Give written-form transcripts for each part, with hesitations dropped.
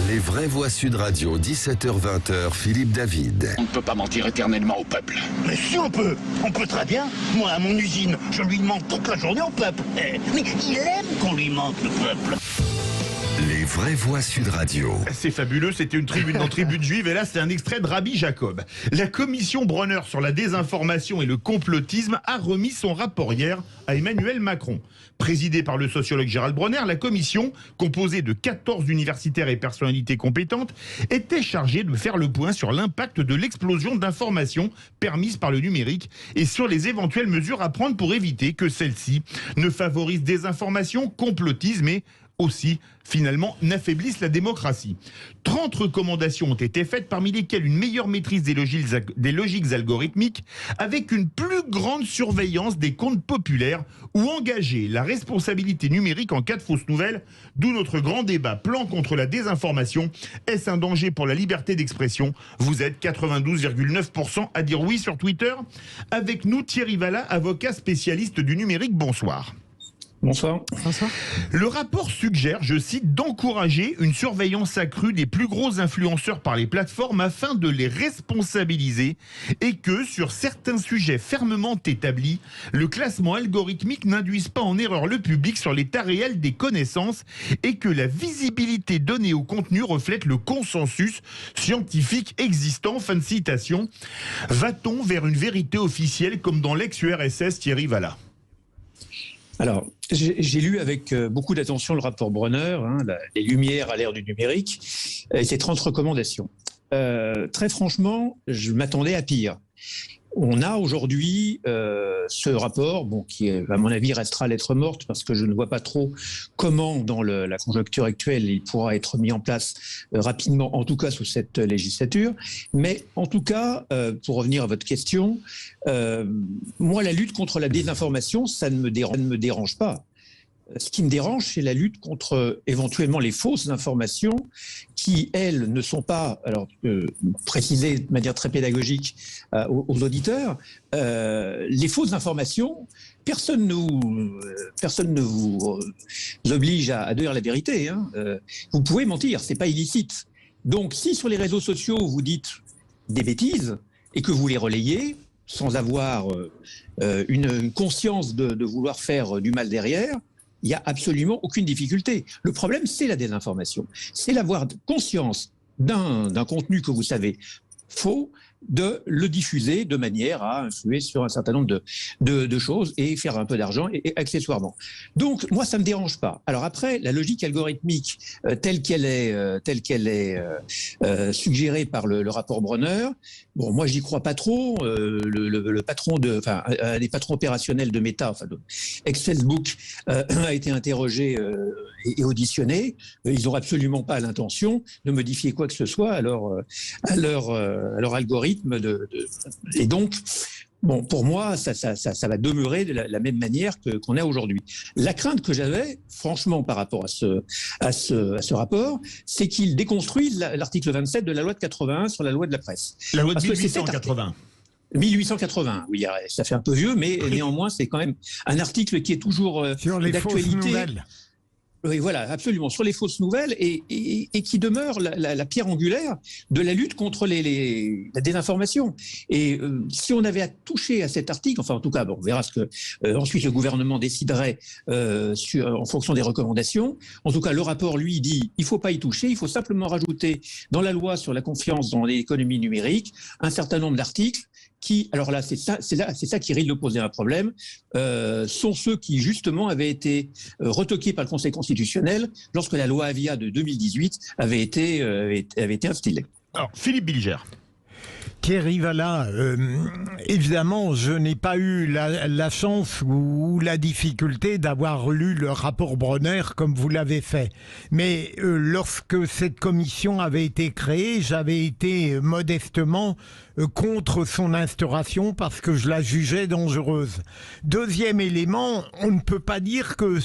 Les vraies voix Sud Radio, 17h-20h, Philippe David. On ne peut pas mentir éternellement au peuple. Mais si on peut très bien. Moi, à mon usine, je lui mente toute la journée au peuple. Mais il aime qu'on lui mente, le peuple. Les vraies voix Sud Radio. C'est fabuleux, c'était une tribune dans Tribune Juive et là c'est un extrait de Rabbi Jacob. La commission Bronner sur la désinformation et le complotisme a remis son rapport hier à Emmanuel Macron. Présidée par le sociologue Gérald Bronner, la commission, composée de 14 universitaires et personnalités compétentes, était chargée de faire le point sur l'impact de l'explosion d'informations permise par le numérique et sur les éventuelles mesures à prendre pour éviter que celles-ci ne favorisent désinformation, complotisme et aussi, finalement, n'affaiblissent la démocratie. 30 recommandations ont été faites, parmi lesquelles une meilleure maîtrise des logiques algorithmiques, avec une plus grande surveillance des comptes populaires ou engager la responsabilité numérique en cas de fausses nouvelles, d'où notre grand débat plan contre la désinformation. Est-ce un danger pour la liberté d'expression? Vous êtes 92,9% à dire oui sur Twitter. Avec nous, Thierry Vallat, avocat spécialiste du numérique. Bonsoir. Bonsoir. Le rapport suggère, je cite, d'encourager une surveillance accrue des plus gros influenceurs par les plateformes afin de les responsabiliser et que, sur certains sujets fermement établis, le classement algorithmique n'induise pas en erreur le public sur l'état réel des connaissances et que la visibilité donnée au contenu reflète le consensus scientifique existant. Fin de citation. Va-t-on vers une vérité officielle comme dans l'ex-URSS, Thierry Vallat? Alors, j'ai lu avec beaucoup d'attention le rapport Bronner, les lumières à l'ère du numérique, et ses 30 recommandations. Très franchement, je m'attendais à pire. On a aujourd'hui ce rapport, qui, à mon avis, restera lettre morte parce que je ne vois pas trop comment, dans la conjoncture actuelle, il pourra être mis en place rapidement, en tout cas sous cette législature. Mais en tout cas, pour revenir à votre question, moi, la lutte contre la désinformation, ça ne me dérange pas. Ce qui me dérange, c'est la lutte contre éventuellement les fausses informations qui, elles, ne sont pas, alors précisées de manière très pédagogique aux auditeurs, les fausses informations, personne ne vous oblige à dire la vérité. Vous pouvez mentir, c'est pas illicite. Donc, si sur les réseaux sociaux, vous dites des bêtises et que vous les relayez sans avoir une conscience de vouloir faire du mal derrière, il n'y a absolument aucune difficulté. Le problème, c'est la désinformation. C'est d'avoir conscience d'un contenu que vous savez faux, de le diffuser de manière à influer sur un certain nombre de choses et faire un peu d'argent et accessoirement. Donc, moi, ça ne me dérange pas. Alors après, la logique algorithmique telle qu'elle est suggérée par le rapport Bronner, moi, j'y crois pas trop. Le patron un des patrons opérationnels de Meta, ex-Facebook, a été interrogé et auditionné. Ils n'ont absolument pas l'intention de modifier quoi que ce soit à leur algorithme. Et donc, pour moi, ça va demeurer de la même manière qu'on a aujourd'hui. La crainte que j'avais, franchement, par rapport à ce rapport, c'est qu'il déconstruise l'article 27 de la loi de 81 sur la loi de la presse. La loi de 1880. 1880, oui, ça fait un peu vieux, mais néanmoins, c'est quand même un article qui est toujours sur les fausses nouvelles. Oui, voilà, absolument, sur les fausses nouvelles et qui demeure la pierre angulaire de la lutte contre la désinformation. Et si on avait à toucher à cet article, en tout cas, on verra ce que ensuite le gouvernement déciderait en fonction des recommandations. En tout cas, le rapport, lui, dit il ne faut pas y toucher, il faut simplement rajouter dans la loi sur la confiance dans l'économie numérique un certain nombre d'articles qui, alors là, c'est ça qui risque de poser un problème, sont ceux qui, justement, avaient été retoqués par le Conseil constitutionnel lorsque la loi Avia de 2018 avait été instillée. Alors, Philippe Bilger. Thierry Vallat, évidemment, je n'ai pas eu la chance ou la difficulté d'avoir lu le rapport Bronner comme vous l'avez fait. Mais lorsque cette commission avait été créée, j'avais été modestement contre son instauration parce que je la jugeais dangereuse. Deuxième élément, on ne peut pas dire que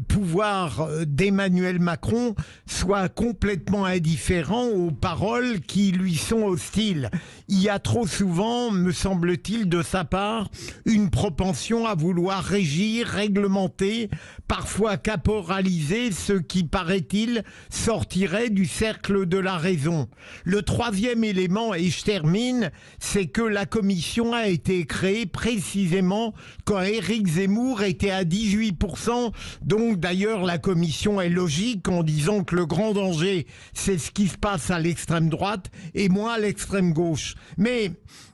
pouvoir d'Emmanuel Macron soit complètement indifférent aux paroles qui lui sont hostiles. Il y a trop souvent, me semble-t-il, de sa part, une propension à vouloir régir, réglementer, parfois caporaliser ce qui, paraît-il, sortirait du cercle de la raison. Le troisième élément, et je termine, c'est que la commission a été créée précisément quand Éric Zemmour était à 18%. Donc d'ailleurs la commission est logique en disant que le grand danger, c'est ce qui se passe à l'extrême droite et moins à l'extrême gauche. Mais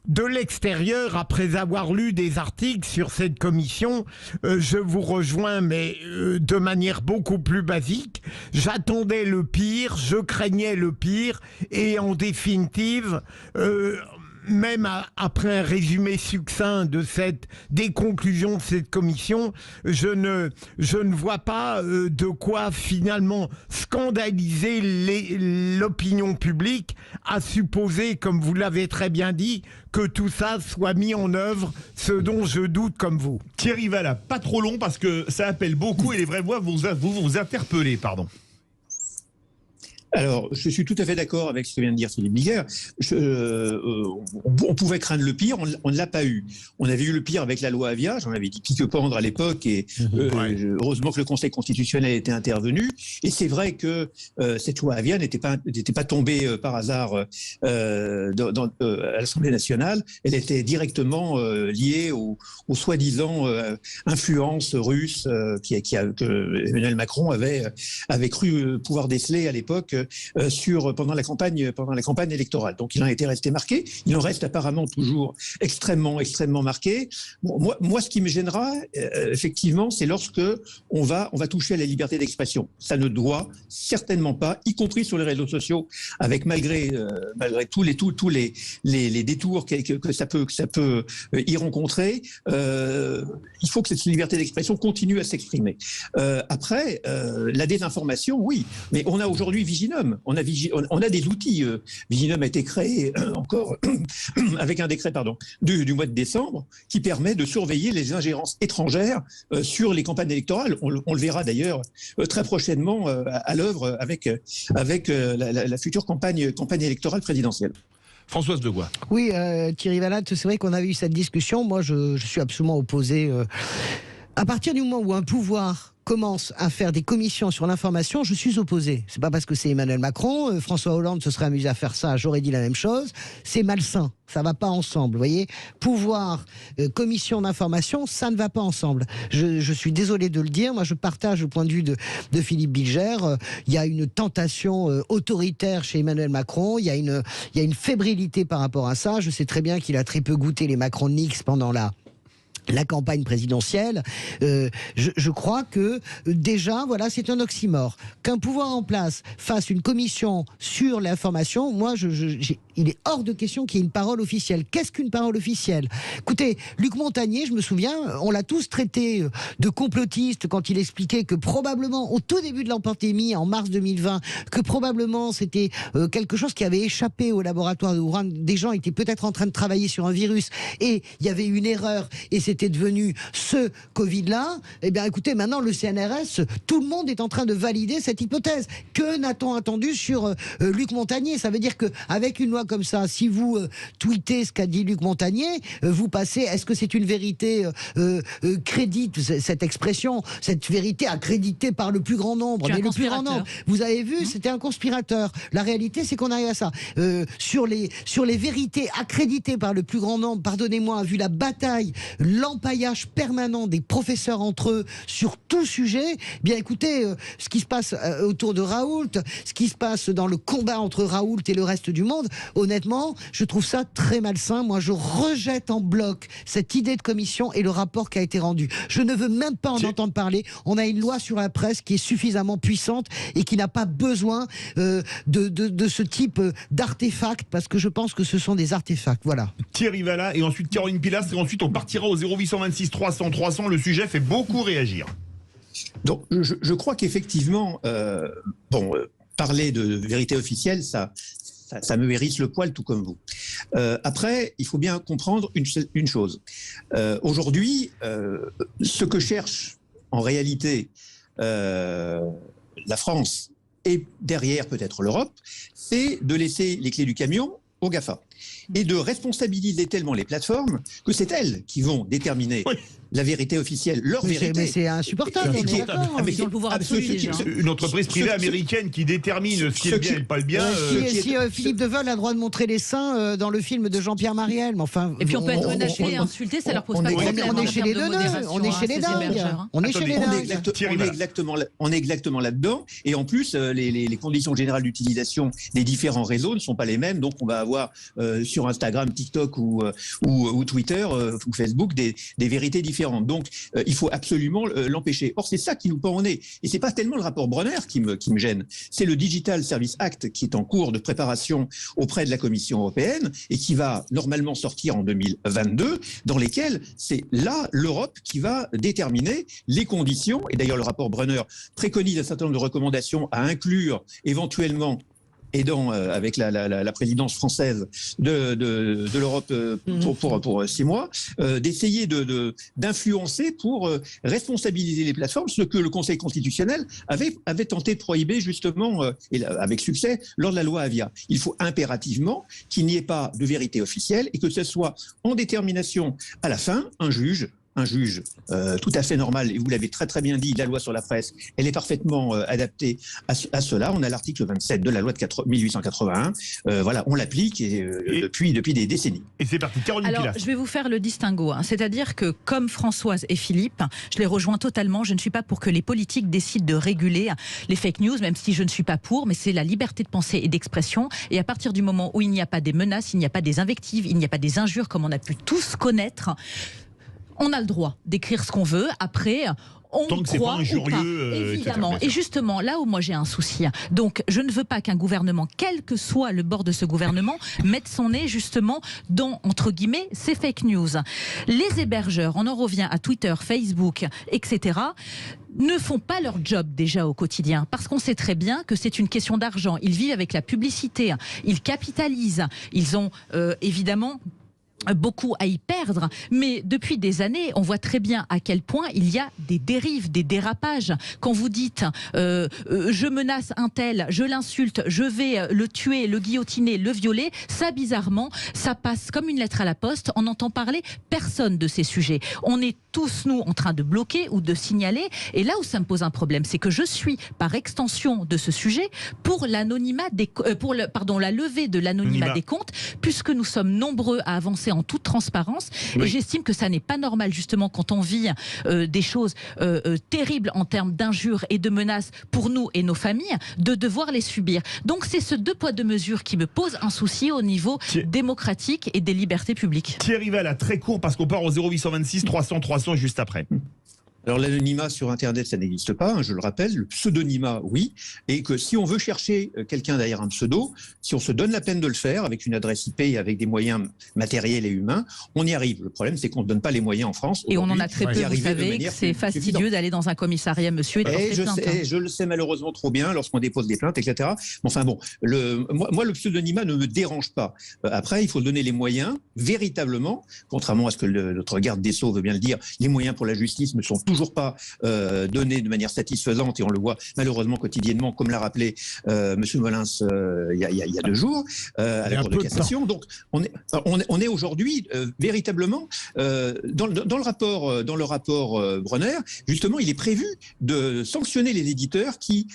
de l'extérieur, après avoir lu des articles sur cette commission, je vous rejoins, mais de manière beaucoup plus basique. J'attendais le pire, je craignais le pire, et en définitive, même après un résumé succinct des conclusions de cette commission, je ne vois pas de quoi finalement scandaliser l'opinion publique, à supposer, comme vous l'avez très bien dit, que tout ça soit mis en œuvre, ce dont je doute comme vous. Thierry Valla, pas trop long parce que ça appelle beaucoup et les vraies voix vous interpeller, pardon. Alors, je suis tout à fait d'accord avec ce que vient de dire Philippe Bilger. On pouvait craindre le pire, on ne l'a pas eu. On avait eu le pire avec la loi Avia, j'en avais dit pique-pendre à l'époque, et heureusement que le Conseil constitutionnel était intervenu. Et c'est vrai que cette loi Avia n'était pas tombée par hasard à l'Assemblée nationale. Elle était directement liée aux soi-disant influences russes que Emmanuel Macron avait cru pouvoir déceler à l'époque pendant la campagne électorale. Donc il en était resté marqué. Il en reste apparemment toujours extrêmement marqué. Bon, moi, ce qui me gênera, effectivement, c'est lorsque on va toucher à la liberté d'expression. Ça ne doit certainement pas, y compris sur les réseaux sociaux, avec malgré tous les détours que ça peut y rencontrer. Il faut que cette liberté d'expression continue à s'exprimer. Après, la désinformation, oui, mais on a aujourd'hui Viginum. On a des outils. Viginum a été créé encore avec un décret du mois de décembre qui permet de surveiller les ingérences étrangères sur les campagnes électorales. On le verra d'ailleurs très prochainement à l'œuvre avec la future campagne électorale présidentielle. Françoise Degois. Oui, Thierry Valla, c'est vrai qu'on avait eu cette discussion. Moi, je suis absolument opposé. À partir du moment où un pouvoir commence à faire des commissions sur l'information, je suis opposé. C'est pas parce que c'est Emmanuel Macron, François Hollande se serait amusé à faire ça, j'aurais dit la même chose. C'est malsain, ça va pas ensemble, vous voyez. Pouvoir, commission d'information, ça ne va pas ensemble. Je suis désolé de le dire, moi je partage le point de vue de Philippe Bilger. Il y a une tentation autoritaire chez Emmanuel Macron, il y a une fébrilité par rapport à ça. Je sais très bien qu'il a très peu goûté les Macroniques pendant la campagne présidentielle. Je crois que déjà, voilà, c'est un oxymore. Qu'un pouvoir en place fasse une commission sur l'information, moi, il est hors de question qu'il y ait une parole officielle. Qu'est-ce qu'une parole officielle ? Écoutez, Luc Montagnier, je me souviens, on l'a tous traité de complotiste quand il expliquait que probablement, au tout début de la pandémie, en mars 2020, que probablement c'était quelque chose qui avait échappé au laboratoire de Wuhan. Des gens étaient peut-être en train de travailler sur un virus et il y avait une erreur et c'était devenu ce Covid-là. Eh bien, écoutez, maintenant, le CNRS, tout le monde est en train de valider cette hypothèse. Que n'a-t-on attendu sur Luc Montagnier ? Ça veut dire qu'avec une loi comme ça, si vous tweetez ce qu'a dit Luc Montagnier, vous passez, est-ce que c'est une vérité crédite, cette expression, cette vérité accréditée par le plus grand nombre ? Mais le plus grand nombre, vous avez vu, c'était un conspirateur. La réalité, c'est qu'on arrive à ça. Sur les vérités accréditées par le plus grand nombre, pardonnez-moi, vu la bataille, l'empaillage permanent des professeurs entre eux sur tout sujet, bien écoutez, ce qui se passe autour de Raoult, ce qui se passe dans le combat entre Raoult et le reste du monde, honnêtement, je trouve ça très malsain. Moi, je rejette en bloc cette idée de commission et le rapport qui a été rendu. Je ne veux même pas en entendre parler. On a une loi sur la presse qui est suffisamment puissante et qui n'a pas besoin de ce type d'artefacts, parce que je pense que ce sont des artefacts. Voilà. Thierry Valla et ensuite Caroline Pilastre, et ensuite on partira au 0826 300 300. Le sujet fait beaucoup réagir. Donc, je crois qu'effectivement, parler de vérité officielle, ça me hérisse le poil, tout comme vous. Après, il faut bien comprendre une chose. Aujourd'hui, ce que cherche en réalité, la France et derrière peut-être l'Europe, c'est de laisser les clés du camion aux GAFA et de responsabiliser tellement les plateformes que c'est elles qui vont déterminer la vérité officielle, leur vérité. Mais c'est insupportable. Ils ont le pouvoir absolu déjà. Une entreprise privée américaine qui détermine ce qui est bien et pas le bien. Si Philippe Deveul a le droit de montrer les seins dans le film de Jean-Pierre Mariel, mais enfin. Et puis on peut être menacé et insulté, ça leur pose pas de problème. On est chez les deux, on est chez les dingues. On est chez les dingues. On est exactement là-dedans. Et en plus, les conditions générales d'utilisation des différents réseaux ne sont pas les mêmes. Donc on va avoir sur Instagram, TikTok ou Twitter ou Facebook des vérités différentes. Donc, il faut absolument l'empêcher. Or, c'est ça qui nous pend au nez. Et c'est pas tellement le rapport Brunner qui me gêne. C'est le Digital Service Act qui est en cours de préparation auprès de la Commission européenne et qui va normalement sortir en 2022, dans lesquels c'est là l'Europe qui va déterminer les conditions. Et d'ailleurs, le rapport Brunner préconise un certain nombre de recommandations à inclure éventuellement aidant avec la présidence française de l'Europe pour 6 mois, d'essayer d'influencer pour responsabiliser les plateformes, ce que le Conseil constitutionnel avait tenté de prohiber justement, et avec succès, lors de la loi Avia. Il faut impérativement qu'il n'y ait pas de vérité officielle et que ce soit en détermination à la fin, un juge tout à fait normal, et vous l'avez très très bien dit, la loi sur la presse, elle est parfaitement adaptée à cela. On a l'article 27 de la loi de 1881. Voilà, on l'applique depuis des décennies. Et c'est parti, Caroline Pilas. Alors, je vais vous faire le distinguo. C'est-à-dire que, comme Françoise et Philippe, je les rejoins totalement. Je ne suis pas pour que les politiques décident de réguler les fake news, même si je ne suis pas pour, mais c'est la liberté de pensée et d'expression. Et à partir du moment où il n'y a pas des menaces, il n'y a pas des invectives, il n'y a pas des injures, comme on a pu tous connaître, on a le droit d'écrire ce qu'on veut. Après, on tant que c'est pas injurieux, évidemment. etc. Et justement, là où moi j'ai un souci, donc je ne veux pas qu'un gouvernement, quel que soit le bord de ce gouvernement, mette son nez justement dans, entre guillemets, ces fake news. Les hébergeurs, on en revient à Twitter, Facebook, etc., ne font pas leur job déjà au quotidien, parce qu'on sait très bien que c'est une question d'argent. Ils vivent avec la publicité, ils capitalisent, ils ont évidemment beaucoup à y perdre, mais depuis des années, on voit très bien à quel point il y a des dérives, des dérapages. Quand vous dites je menace un tel, je l'insulte, je vais le tuer, le guillotiner, le violer, ça bizarrement, ça passe comme une lettre à la poste, on n'entend parler personne de ces sujets. On est tous, nous, en train de bloquer ou de signaler, et là où ça me pose un problème, c'est que je suis, par extension de ce sujet, pour l'anonymat la levée de l'anonymat des comptes, puisque nous sommes nombreux à avancer en toute transparence, et j'estime que ça n'est pas normal justement quand on vit des choses terribles en termes d'injures et de menaces pour nous et nos familles, de devoir les subir. Donc c'est ce 2 poids 2 mesures qui me pose un souci au niveau démocratique et des libertés publiques. Thierry Valla, très court parce qu'on part au 0826 300 300 juste après. Alors l'anonymat sur Internet, ça n'existe pas, hein, je le rappelle. Le pseudonymat, oui. Et que si on veut chercher quelqu'un derrière un pseudo, si on se donne la peine de le faire avec une adresse IP et avec des moyens matériels et humains, on y arrive. Le problème, c'est qu'on ne donne pas les moyens en France. Et on en a très peu, vous savez, que c'est fastidieux d'aller dans un commissariat, monsieur, et de porter plainte. Je le sais malheureusement trop bien lorsqu'on dépose des plaintes, etc. Enfin bon, moi, le pseudonymat ne me dérange pas. Après, il faut donner les moyens, véritablement, contrairement à ce que notre garde des Sceaux veut bien le dire, les moyens pour la justice ne sont toujours pas donnés de manière satisfaisante, et on le voit malheureusement quotidinement, comme l'a rappelé monsieur Molins il y a 2 jours à la Cour de cassation. Donc on est aujourd'hui véritablement dans le rapport Brunner, justement, il est prévu de sanctionner les éditeurs qui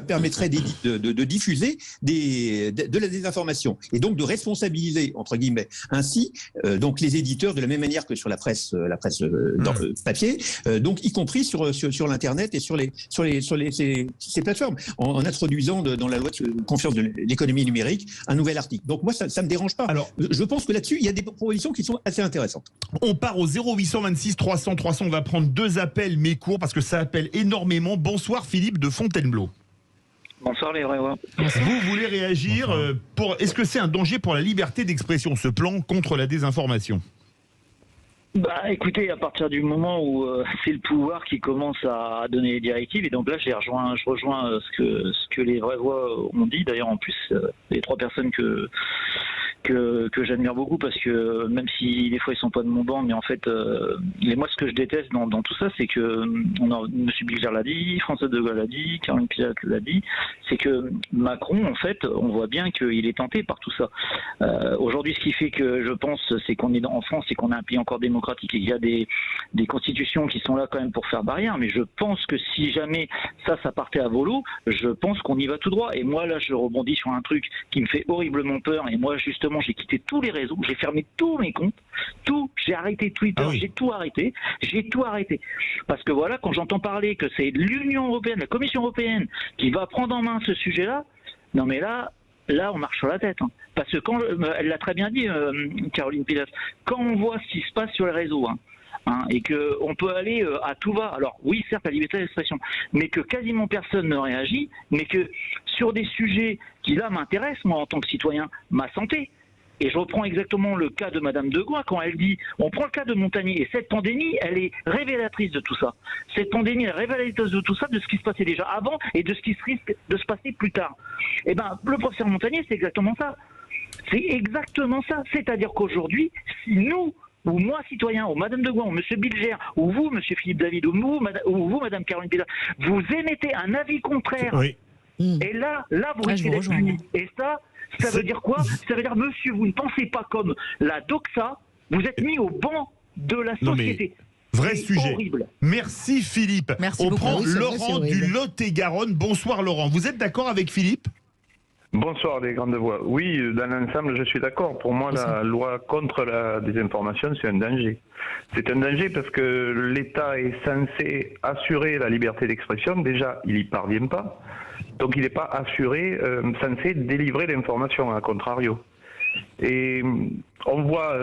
permettrait de diffuser de la désinformation et donc de responsabiliser entre guillemets ainsi donc les éditeurs de la même manière que sur la presse dans le papier, donc y compris sur l'internet et sur ces plateformes, en introduisant dans la loi de confiance de l'économie numérique un nouvel article. Donc moi ça me dérange pas. Alors je pense que là-dessus il y a des propositions qui sont assez intéressantes. On part au 0826 300 300. On va prendre 2 appels mais courts parce que ça appelle énormément. Bonsoir Philippe de Fontainebleau. Bonsoir les vrais. Vous voulez réagir est-ce que c'est un danger pour la liberté d'expression, ce plan contre la désinformation? Bah écoutez, à partir du moment où c'est le pouvoir qui commence à donner les directives, et donc là je rejoins ce que les vraies voix ont dit. D'ailleurs en plus les 3 personnes que j'admire beaucoup parce que même si des fois ils sont pas de mon banc, mais en fait, et moi ce que je déteste dans tout ça, c'est que M. Bilger l'a dit, François de Gaulle l'a dit, Caroline Pilat l'a dit, c'est que Macron, en fait, on voit bien qu'il est tenté par tout ça. Aujourd'hui, ce qui fait que je pense, c'est qu'on est en France, c'est qu'on a un pays encore démocratique et qu'il y a des constitutions qui sont là quand même pour faire barrière, mais je pense que si jamais ça partait à volo, je pense qu'on y va tout droit. Et moi là, je rebondis sur un truc qui me fait horriblement peur, et moi justement, j'ai quitté tous les réseaux, j'ai fermé tous mes comptes, j'ai arrêté Twitter, j'ai tout arrêté, parce que voilà, quand j'entends parler que c'est l'Union européenne, la Commission européenne qui va prendre en main ce sujet-là, non mais là on marche sur la tête, hein. Parce que quand elle l'a très bien dit, Caroline Pilat, quand on voit ce qui se passe sur les réseaux, et qu'on peut aller à tout va. Alors oui, certes, la liberté d'expression, mais que quasiment personne ne réagit, mais que sur des sujets qui là m'intéressent, moi en tant que citoyen, ma santé. Et je reprends exactement le cas de Madame de Gaulle quand elle dit, on prend le cas de Montagnier, et cette pandémie, elle est révélatrice de tout ça. Cette pandémie est révélatrice de tout ça, de ce qui se passait déjà avant et de ce qui risque de se passer plus tard. Eh ben, le professeur Montagnier, c'est exactement ça. C'est exactement ça. C'est-à-dire qu'aujourd'hui, si nous, ou moi, citoyen, ou Madame de Gaulle, ou Monsieur Bilger, ou vous, Monsieur Philippe David, ou vous, Madame Caroline Pilat, vous émettez un avis contraire, oui. Et là, vous risquez d'être puni. Et ça veut dire quoi? Ça veut dire, monsieur, vous ne pensez pas comme la doxa, vous êtes mis au banc de la société. Vrai sujet. Horrible. Merci Philippe. Merci On beaucoup. prend Oui, c'est Laurent vrai, c'est du horrible. Lot-et-Garonne. Bonsoir Laurent. Vous êtes d'accord avec Philippe? Bonsoir les grandes voix. Oui, dans l'ensemble, je suis d'accord. Pour moi, la loi contre la désinformation, c'est un danger. C'est un danger parce que l'État est censé assurer la liberté d'expression. Déjà, il n'y parvient pas. Donc, il n'est pas assuré, censé délivrer l'information, à contrario. Et on voit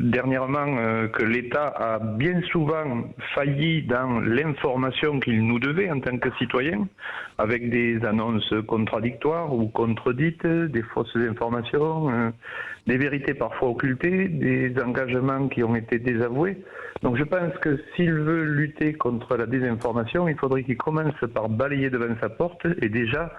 dernièrement que l'État a bien souvent failli dans l'information qu'il nous devait en tant que citoyens, avec des annonces contradictoires ou contredites, des fausses informations, des vérités parfois occultées, des engagements qui ont été désavoués. Donc je pense que s'il veut lutter contre la désinformation, il faudrait qu'il commence par balayer devant sa porte et déjà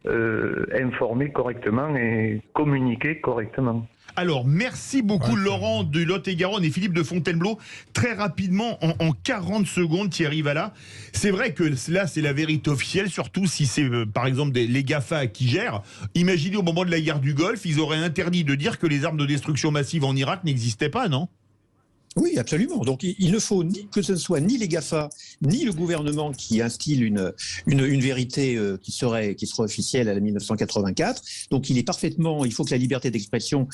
informer correctement et communiquer correctement. Alors, merci beaucoup Laurent du Lot-et-Garonne et Philippe de Fontainebleau. Très rapidement, en 40 secondes, Thierry Vallat. C'est vrai que là, c'est la vérité officielle, surtout si c'est, par exemple, les GAFA qui gèrent. Imaginez au moment de la guerre du Golfe, ils auraient interdit de dire que les armes de destruction massive en Irak n'existaient pas, non ? Oui, absolument. Donc, il ne faut que ce ne soit ni les GAFA, ni le gouvernement qui instille une vérité qui serait officielle à la 1984. Donc, il faut que la liberté d'expression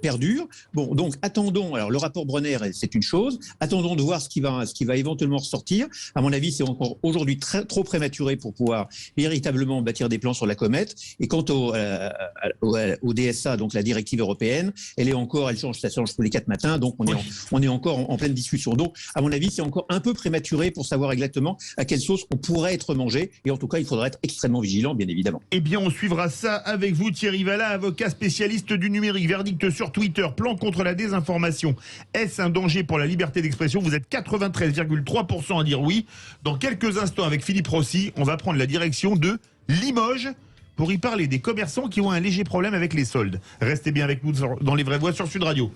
perdure. Bon, donc, attendons. Alors, le rapport Brunner, c'est une chose. Attendons de voir ce qui va éventuellement ressortir. À mon avis, c'est encore aujourd'hui trop prématuré pour pouvoir véritablement bâtir des plans sur la comète. Et quant au DSA, donc la directive européenne, elle change tous les 4 matins. Donc, on est encore en pleine discussion. Donc, à mon avis, c'est encore un peu prématuré pour savoir exactement à quelle sauce on pourrait être mangé. Et en tout cas, il faudra être extrêmement vigilant, bien évidemment. Eh bien, on suivra ça avec vous, Thierry Vallat, avocat spécialiste du numérique. Verdict sur Twitter, plan contre la désinformation. Est-ce un danger pour la liberté d'expression? Vous êtes 93,3% à dire oui. Dans quelques instants, avec Philippe Rossi, on va prendre la direction de Limoges pour y parler des commerçants qui ont un léger problème avec les soldes. Restez bien avec nous dans Les Vraies Voix sur Sud Radio.